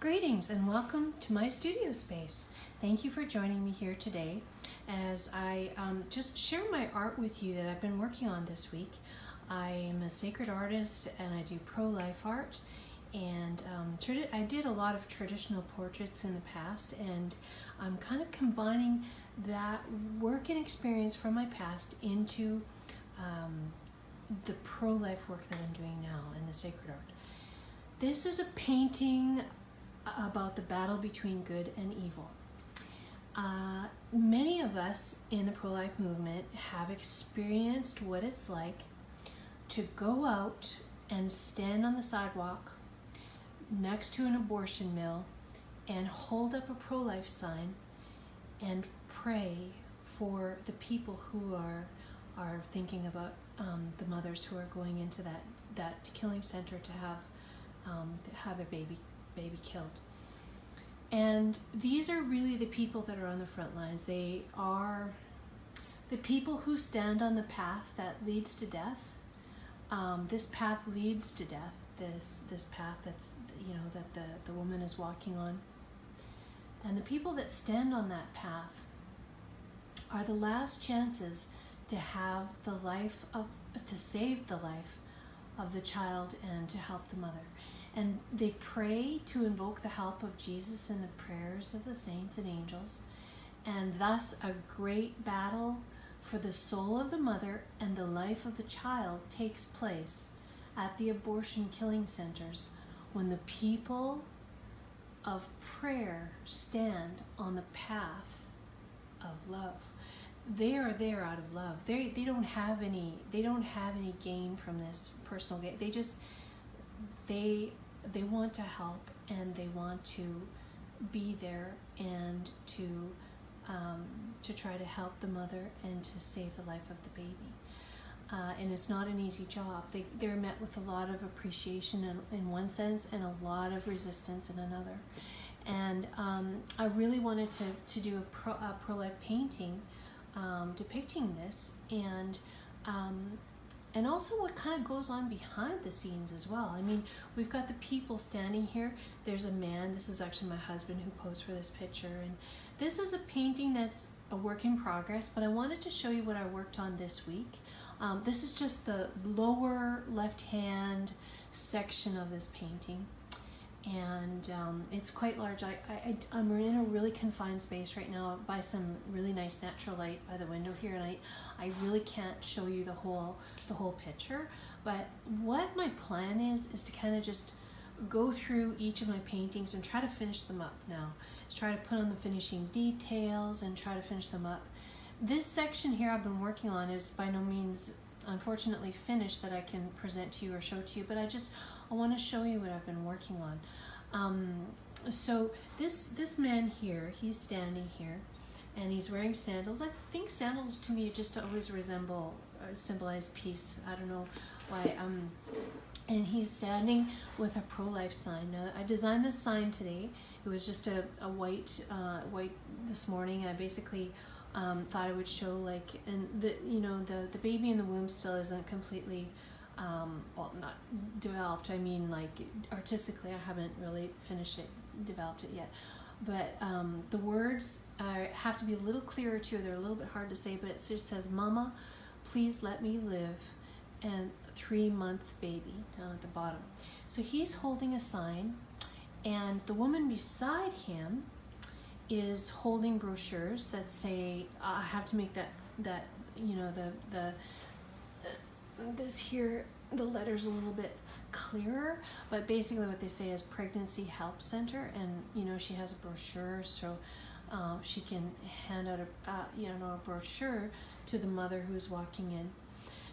Greetings and welcome to my studio space. Thank you for joining me here today as I just share my art with you that I've been working on this week. I am a sacred artist and I do pro-life art, and I did a lot of traditional portraits in the past, and I'm kind of combining that work and experience from my past into the pro-life work that I'm doing now in the sacred art. This is a painting about the battle between good and evil. Many of us in the pro-life movement have experienced what it's like to go out and stand on the sidewalk next to an abortion mill and hold up a pro-life sign and pray for the people who are thinking about the mothers who are going into that killing center to have their baby killed. And these are really the people that are on the front lines. They are the people who stand on the path that leads to death. This path leads to death. This path that's that the woman is walking on. And the people that stand on that path are the last chances to have to save the life of the child and to help the mother. And they pray to invoke the help of Jesus and the prayers of the saints and angels. And thus a great battle for the soul of the mother and the life of the child takes place at the abortion killing centers when the people of prayer stand on the path of love. They are there out of love. They don't have any gain from this personal gain. They want to help, and they want to be there and to try to help the mother and to save the life of the baby. And it's not an easy job. They're met with a lot of appreciation in one sense and a lot of resistance in another. And I really wanted to do a pro-life painting depicting this, and also what kind of goes on behind the scenes as well. I mean, we've got the people standing here. There's a man. This is actually my husband who posed for this picture. And this is a painting that's a work in progress, but I wanted to show you what I worked on this week. This is just the lower left-hand section of this painting. And it's quite large. I'm in a really confined space right now by some really nice natural light by the window here, and I really can't show you the whole picture. But what my plan is to kind of just go through each of my paintings and try to finish them up now. Try to put on the finishing details and try to finish them up. This section here I've been working on is by no means, unfortunately, finished that I can present to you or show to you, but I want to show you what I've been working on. So this man here, he's standing here, and he's wearing sandals. I think sandals to me just always symbolize peace. I don't know why. And he's standing with a pro-life sign. Now, I designed this sign today. It was just a white this morning. I basically thought I would show the baby in the womb still isn't completely not developed. I mean, like, artistically I haven't really developed it yet, but the words have to be a little clearer too. They're a little bit hard to say, but it just says, "Mama, please let me live," and 3-month baby down at the bottom. So he's holding a sign, and the woman beside him is holding brochures that say, I have to make this here, the letters a little bit clearer, but basically what they say is Pregnancy Help Center, and she has a brochure, so she can hand out a brochure to the mother who's walking in.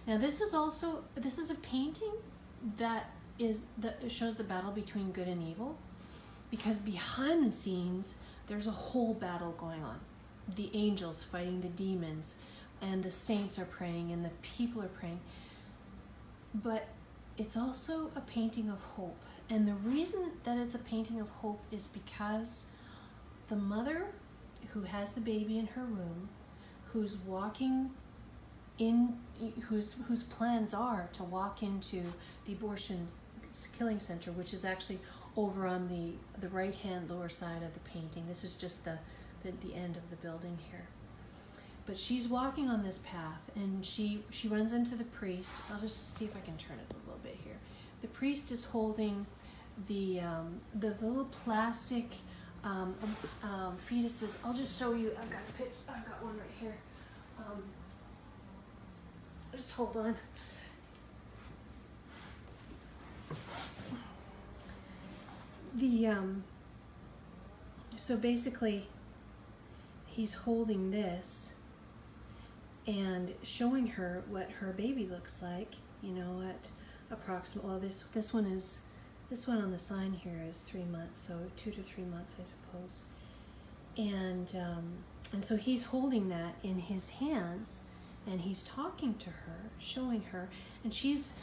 Now this is a painting that shows the battle between good and evil, because behind the scenes there's a whole battle going on. The angels fighting the demons, and the saints are praying, and the people are praying. But it's also a painting of hope. And the reason that it's a painting of hope is because the mother who has the baby in her womb, who's walking in, whose plans are to walk into the abortion killing center, which is actually over on the right hand lower side of the painting. This is just the end of the building here. But she's walking on this path, and she runs into the priest. I'll just see if I can turn it a little bit here. The priest is holding the little plastic fetuses. I'll just show you. I've got one right here. Just hold on. So basically, he's holding this and showing her what her baby looks like, you know, at approximately, well, this one on the sign here is 3 months, so 2 to 3 months, I suppose. And so he's holding that in his hands, and he's talking to her, showing her, and she's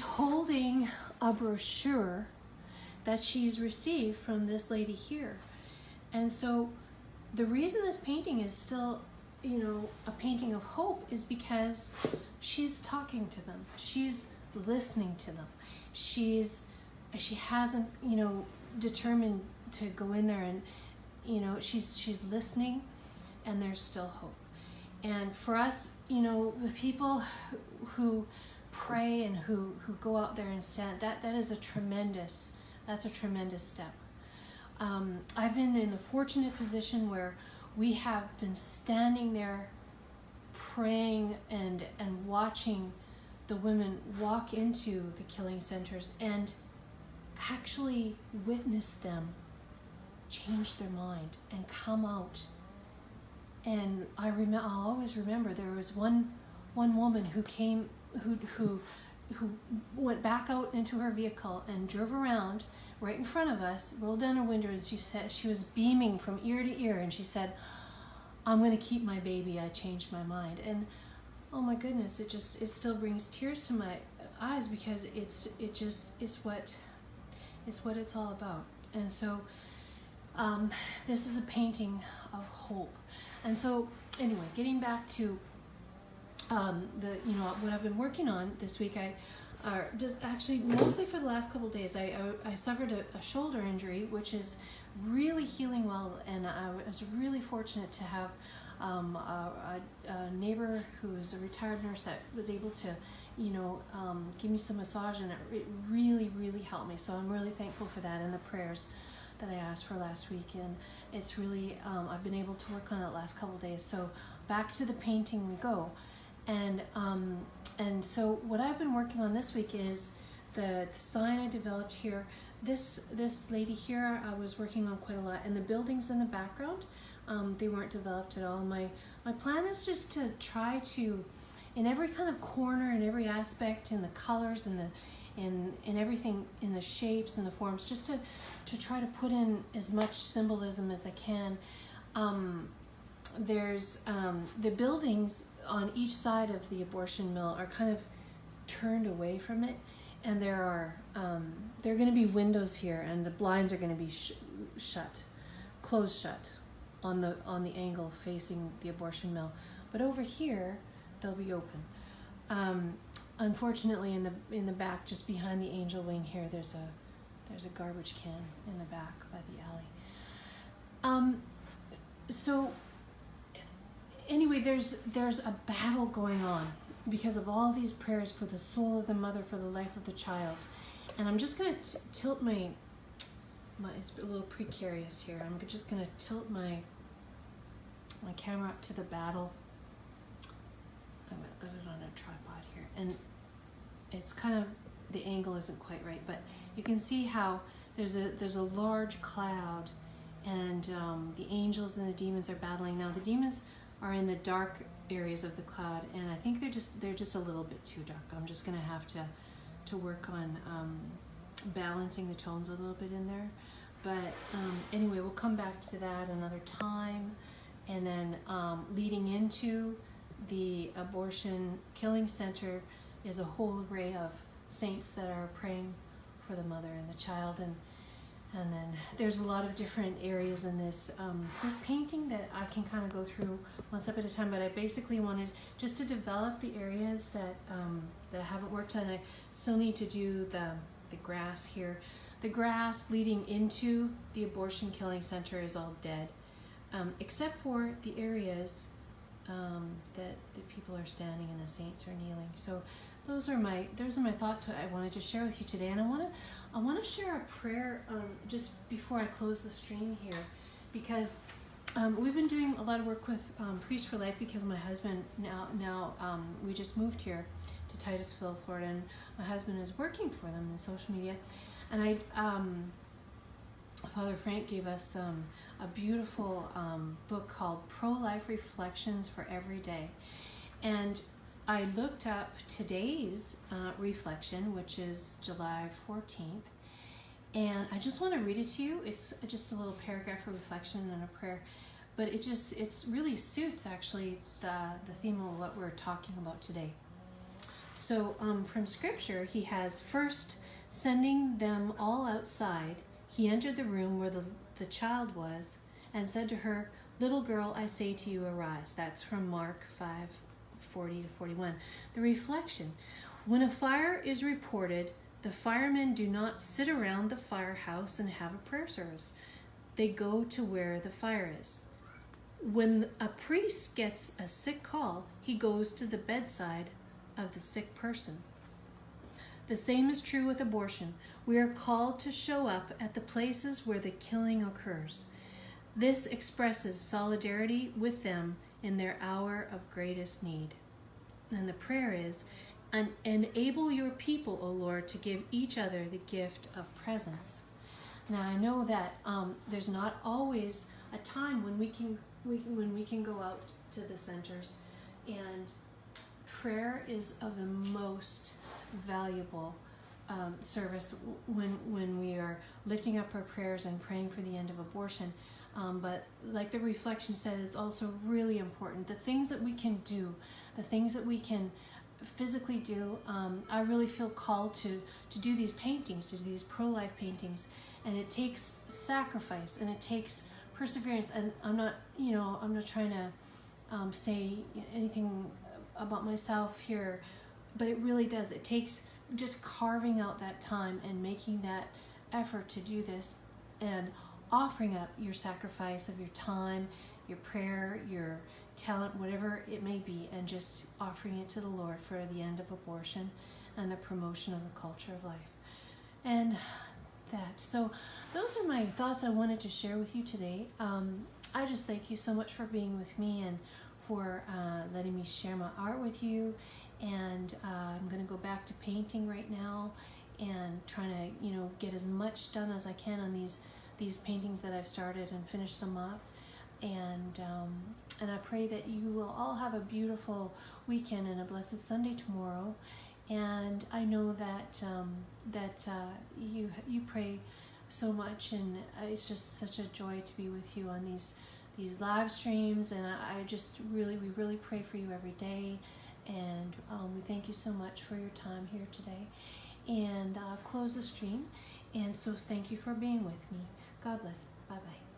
holding a brochure that she's received from this lady here. And so the reason this painting is still, you know, a painting of hope is because she's talking to them. She's listening to them. She hasn't, you know, determined to go in there, and, you know, she's listening, and there's still hope. And for us, you know, the people who pray and who go out there and stand, that is a tremendous step. I've been in the fortunate position where we have been standing there praying and watching the women walk into the killing centers and actually witness them change their mind and come out. And I'll always remember there was one woman who came, who went back out into her vehicle and drove around right in front of us, rolled down her window, and she said, she was beaming from ear to ear, and she said, "I'm going to keep my baby. I changed my mind." And oh my goodness, it still brings tears to my eyes, because it's what it's all about. And so this is a painting of hope. And so anyway, getting back to what I've been working on this week, just actually mostly for the last couple of days, I suffered a shoulder injury, which is really healing well, and I was really fortunate to have a neighbor who's a retired nurse that was able to, give me some massage, and it really, really helped me. So I'm really thankful for that, and the prayers that I asked for last week, and it's really, I've been able to work on it the last couple of days. So back to the painting we go. And so what I've been working on this week is the sign I developed here. This lady here I was working on quite a lot, and the buildings in the background, they weren't developed at all. My plan is just to try to, in every kind of corner, in every aspect, in the colors, in everything, in the shapes and the forms, just to try to put in as much symbolism as I can. There's the buildings on each side of the abortion mill are kind of turned away from it, and there are going to be windows here, and the blinds are going to be closed shut on the angle facing the abortion mill. But over here they'll be open. Unfortunately, in the back, just behind the angel wing here, there's a garbage can in the back by the alley. So anyway, there's a battle going on because of all these prayers for the soul of the mother, for the life of the child. And I'm just going to tilt my it's a little precarious here. I'm just going to tilt my camera up to the battle. I'm going to put it on a tripod here. And it's kind of, the angle isn't quite right, but you can see how there's a large cloud, and the angels and the demons are battling. Now the demons are in the dark areas of the cloud, and I think they're just a little bit too dark. I'm just going to have to work on balancing the tones a little bit in there. But anyway, we'll come back to that another time. And then leading into the abortion killing center is a whole array of saints that are praying for the mother and the child, and then there's a lot of different areas in this painting that I can kind of go through one step at a time. But I basically wanted just to develop the areas that I haven't worked on. I still need to do the grass here. The grass leading into the abortion killing center is all dead, except for the areas that the people are standing and the saints are kneeling. So those are my thoughts that I wanted to share with you today. And I want to share a prayer just before I close the stream here, because we've been doing a lot of work with Priest for Life, because my husband now we just moved here to Titusville, Florida, and my husband is working for them in social media. And Father Frank gave us a beautiful book called Pro-Life Reflections for Every Day. And I looked up today's reflection, which is July 14th. And I just want to read it to you. It's just a little paragraph of reflection and a prayer. But it really suits actually the theme of what we're talking about today. So from scripture, he has, first sending them all outside, he entered the room where the child was and said to her, "Little girl, I say to you, arise." That's from Mark 5:40 to 41. The reflection: when a fire is reported, the firemen do not sit around the firehouse and have a prayer service. They go to where the fire is. When a priest gets a sick call, he goes to the bedside of the sick person. The same is true with abortion. We are called to show up at the places where the killing occurs. This expresses solidarity with them in their hour of greatest need. And the prayer is, enable your people, O Lord, to give each other the gift of presence. Now I know that there's not always a time when we can go out to the centers, and prayer is of the most valuable service when we are lifting up our prayers and praying for the end of abortion. But like the reflection said, it's also really important. The things that we can do, the things that we can physically do, I really feel called to do these paintings, to do these pro-life paintings. And it takes sacrifice and it takes perseverance. And I'm not trying to say anything about myself here, but it really does. It takes just carving out that time and making that effort to do this, and offering up your sacrifice of your time, your prayer, your talent, whatever it may be, and just offering it to the Lord for the end of abortion and the promotion of the culture of life. And so those are my thoughts I wanted to share with you today. I just thank you so much for being with me and for letting me share my art with you. And I'm going to go back to painting right now and trying to get as much done as I can on these paintings that I've started and finish them up. And I pray that you will all have a beautiful weekend and a blessed Sunday tomorrow. And I know that you pray so much, and it's just such a joy to be with you on these live streams. And we really pray for you every day. And we thank you so much for your time here today. And close the stream. And so thank you for being with me. God bless. Bye-bye.